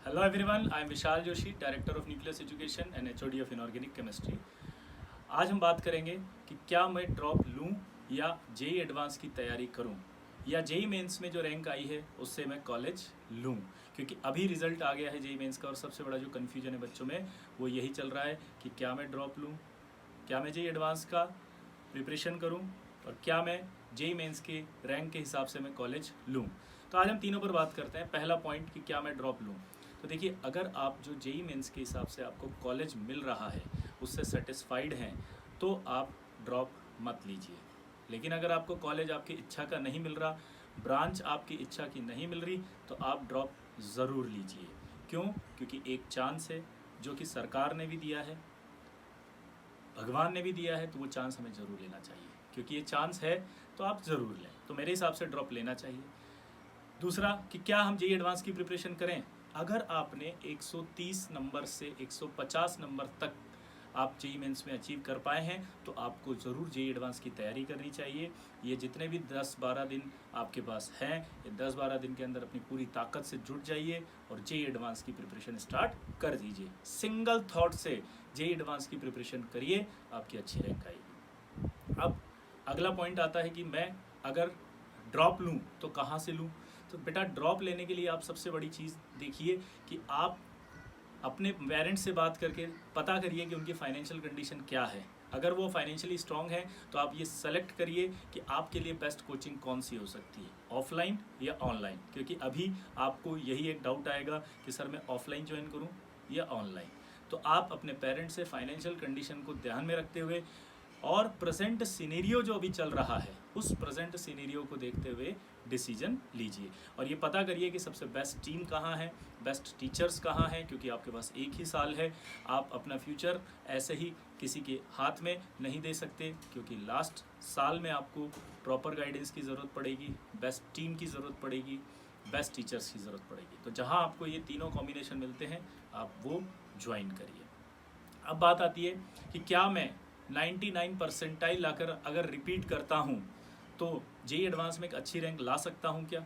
Hello everyone, I am Vishal Joshi, Director of Nucleus Education and HOD of Inorganic Chemistry. आज हम बात करेंगे कि क्या मैं ड्रॉप लूं या जेई एडवांस की तैयारी करूं या जेई मेंस में जो रैंक आई है उससे मैं कॉलेज लूं, क्योंकि अभी रिजल्ट आ गया है जेई मेंस का और सबसे बड़ा जो कन्फ्यूजन है बच्चों में वो यही चल रहा है कि क्या मैं ड्रॉप लूं, क्या मैं जेई एडवांस का प्रिपरेशन करूं और क्या मैं जेई मेंस के रैंक के हिसाब से मैं कॉलेज लूं। तो आज हम तीनों पर बात करते हैं। पहला पॉइंट कि क्या मैं ड्रॉप लूं। तो देखिए, अगर आप जो जेई मेंस के हिसाब से आपको कॉलेज मिल रहा है उससे सेटिस्फाइड हैं तो आप ड्रॉप मत लीजिए। लेकिन अगर आपको कॉलेज आपकी इच्छा का नहीं मिल रहा, ब्रांच आपकी इच्छा की नहीं मिल रही, तो आप ड्रॉप ज़रूर लीजिए। क्यों? क्योंकि एक चांस है जो कि सरकार ने भी दिया है, भगवान ने भी दिया है, तो वो चांस हमें ज़रूर लेना चाहिए। क्योंकि ये चांस है तो आप ज़रूर लें। तो मेरे हिसाब से ड्रॉप लेना चाहिए। दूसरा कि क्या हम जेई एडवांस की प्रिपरेशन करें। अगर आपने 130 नंबर से 150 नंबर तक आप जेई मेंस में अचीव कर पाए हैं तो आपको ज़रूर जेई एडवांस की तैयारी करनी चाहिए। ये जितने भी 10-12 दिन आपके पास हैं, ये 10-12 दिन के अंदर अपनी पूरी ताकत से जुट जाइए और जेई एडवांस की प्रिपरेशन स्टार्ट कर दीजिए। सिंगल थॉट से जेई एडवांस की प्रिपरेशन करिए, आपकी अच्छी रैंक आएगी। अब अगला पॉइंट आता है कि मैं अगर ड्रॉप लूँ तो कहाँ से लूँ। तो बेटा, ड्रॉप लेने के लिए आप सबसे बड़ी चीज़ देखिए कि आप अपने पेरेंट्स से बात करके पता करिए कि उनकी फाइनेंशियल कंडीशन क्या है। अगर वो फाइनेंशियली स्ट्रांग है तो आप ये सेलेक्ट करिए कि आपके लिए बेस्ट कोचिंग कौन सी हो सकती है, ऑफलाइन या ऑनलाइन। क्योंकि अभी आपको यही एक डाउट आएगा कि सर मैं ऑफलाइन ज्वाइन करूं या ऑनलाइन। तो आप अपने पेरेंट्स से फाइनेंशियल कंडीशन को ध्यान में रखते हुए और प्रेजेंट सिनेरियो जो अभी चल रहा है उस प्रेजेंट सिनेरियो को देखते हुए डिसीजन लीजिए। और ये पता करिए कि सबसे बेस्ट टीम कहाँ है, बेस्ट टीचर्स कहाँ हैं, क्योंकि आपके पास एक ही साल है। आप अपना फ्यूचर ऐसे ही किसी के हाथ में नहीं दे सकते, क्योंकि लास्ट साल में आपको प्रॉपर गाइडेंस की ज़रूरत पड़ेगी, बेस्ट टीम की ज़रूरत पड़ेगी, बेस्ट टीचर्स की ज़रूरत पड़ेगी। तो जहाँ आपको ये तीनों कॉम्बिनेशन मिलते हैं आप वो ज्वाइन करिए। अब बात आती है कि क्या मैं 99 परसेंटाइल लाकर अगर रिपीट करता हूँ तो जेई एडवांस में एक अच्छी रैंक ला सकता हूँ क्या।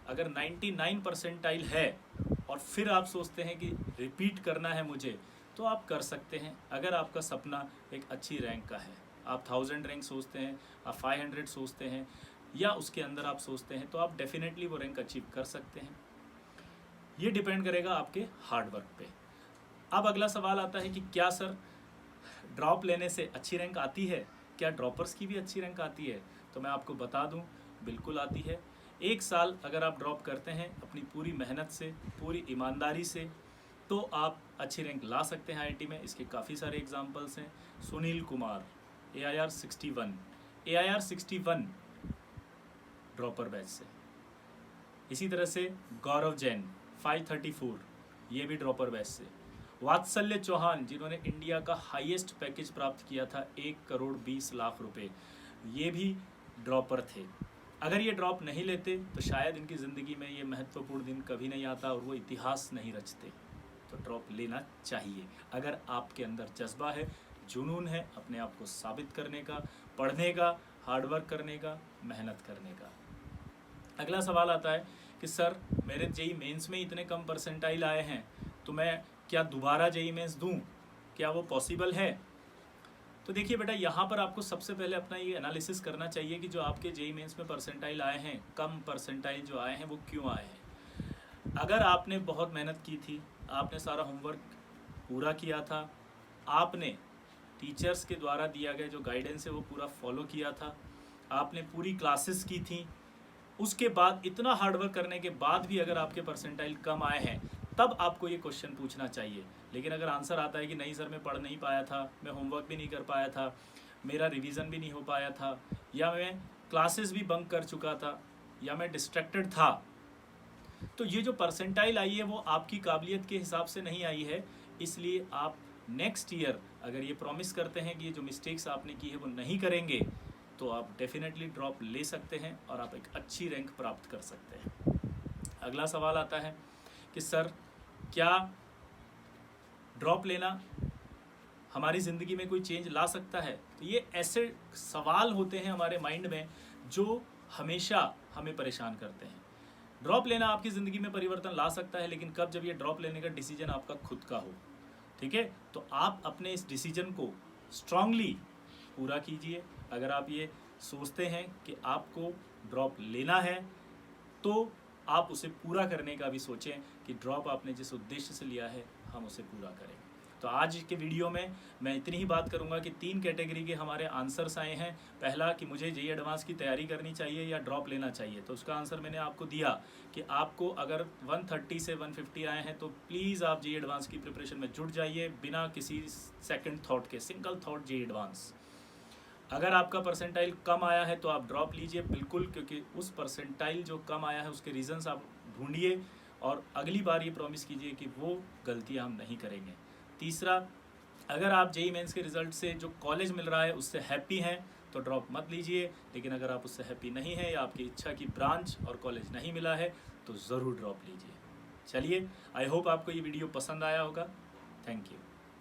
अगर 99 परसेंटाइल है और फिर आप सोचते हैं कि रिपीट करना है मुझे, तो आप कर सकते हैं। अगर आपका सपना एक अच्छी रैंक का है, आप 1000 रैंक सोचते हैं, आप 500 सोचते हैं या उसके अंदर आप सोचते हैं, तो आप डेफिनेटली वो रैंक अचीव कर सकते हैं। ये डिपेंड करेगा आपके हार्ड वर्क पे। अब अगला सवाल आता है कि क्या सर ड्रॉप लेने से अच्छी रैंक आती है, क्या ड्रॉपर्स की भी अच्छी रैंक आती है। तो मैं आपको बता दूं, बिल्कुल आती है। एक साल अगर आप ड्रॉप करते हैं अपनी पूरी मेहनत से, पूरी ईमानदारी से, तो आप अच्छी रैंक ला सकते हैं आईआईटी में। इसके काफ़ी सारे एग्जांपल्स हैं। Sunil Kumar AIR 61 dropper batch से। इसी तरह से गौरव जैन 534, ये भी ड्रॉपर बैच से। वात्सल्य चौहान, जिन्होंने इंडिया का हाईएस्ट पैकेज प्राप्त किया था 1,20,00,000 रुपए, ये भी ड्रॉपर थे। अगर ये ड्रॉप नहीं लेते तो शायद इनकी ज़िंदगी में ये महत्वपूर्ण दिन कभी नहीं आता और वो इतिहास नहीं रचते। तो ड्रॉप लेना चाहिए अगर आपके अंदर जज्बा है, जुनून है अपने आप को साबित करने का, पढ़ने का, हार्डवर्क करने का, मेहनत करने का। अगला सवाल आता है कि सर मेरे जेई मेंस में इतने कम परसेंटाइल आए हैं तो मैं क्या दोबारा जेई मेंस दूं, क्या वो पॉसिबल है। तो देखिए बेटा, यहाँ पर आपको सबसे पहले अपना ये एनालिसिस करना चाहिए कि जो आपके जेई मेंस में परसेंटाइल आए हैं, कम परसेंटाइल जो आए हैं, वो क्यों आए हैं। अगर आपने बहुत मेहनत की थी, आपने सारा होमवर्क पूरा किया था, आपने टीचर्स के द्वारा दिया गया जो गाइडेंस है वो पूरा फॉलो किया था, आपने पूरी क्लासेस की थी, उसके बाद इतना हार्डवर्क करने के बाद भी अगर आपके परसेंटाइल कम आए हैं, तब आपको ये क्वेश्चन पूछना चाहिए। लेकिन अगर आंसर आता है कि नहीं सर मैं पढ़ नहीं पाया था, मैं होमवर्क भी नहीं कर पाया था, मेरा रिवीजन भी नहीं हो पाया था, या मैं क्लासेस भी बंक कर चुका था, या मैं डिस्ट्रैक्टेड था, तो ये जो परसेंटाइल आई है वो आपकी काबिलियत के हिसाब से नहीं आई है। इसलिए आप नेक्स्ट ईयर अगर ये प्रॉमिस करते हैं कि ये जो मिस्टेक्स आपने की है वो नहीं करेंगे, तो आप डेफिनेटली ड्रॉप ले सकते हैं और आप एक अच्छी रैंक प्राप्त कर सकते हैं। अगला सवाल आता है कि सर क्या ड्रॉप लेना हमारी ज़िंदगी में कोई चेंज ला सकता है। तो ये ऐसे सवाल होते हैं हमारे माइंड में जो हमेशा हमें परेशान करते हैं। ड्रॉप लेना आपकी ज़िंदगी में परिवर्तन ला सकता है, लेकिन कब, जब ये ड्रॉप लेने का डिसीजन आपका खुद का हो। ठीक है, तो आप अपने इस डिसीजन को स्ट्रांगली पूरा कीजिए। अगर आप ये सोचते हैं कि आपको ड्रॉप लेना है तो आप उसे पूरा करने का भी सोचें कि ड्रॉप आपने जिस उद्देश्य से लिया है हम उसे पूरा करें। तो आज के वीडियो में मैं इतनी ही बात करूंगा कि 3 कैटेगरी के हमारे आंसर्स आए हैं। पहला कि मुझे जेईई एडवांस की तैयारी करनी चाहिए या ड्रॉप लेना चाहिए, तो उसका आंसर मैंने आपको दिया कि आपको अगर 130 से 150 आए हैं तो प्लीज़ आप जेईई एडवांस की प्रिपरेशन में जुट जाइए बिना किसी सेकंड थॉट के, सिंगल थॉट जेईई एडवांस। अगर आपका परसेंटाइल कम आया है तो आप ड्रॉप लीजिए बिल्कुल, क्योंकि उस परसेंटाइल जो कम आया है उसके रीजंस आप ढूंढिए और अगली बार ये प्रॉमिस कीजिए कि वो गलतियां हम नहीं करेंगे। तीसरा, अगर आप जेईई मेंस के रिजल्ट से जो कॉलेज मिल रहा है उससे हैप्पी हैं तो ड्रॉप मत लीजिए, लेकिन अगर आप उससे हैप्पी नहीं हैं या आपकी इच्छा की ब्रांच और कॉलेज नहीं मिला है तो ज़रूर ड्रॉप लीजिए। चलिए, आई होप आपको ये वीडियो पसंद आया होगा। Thank you.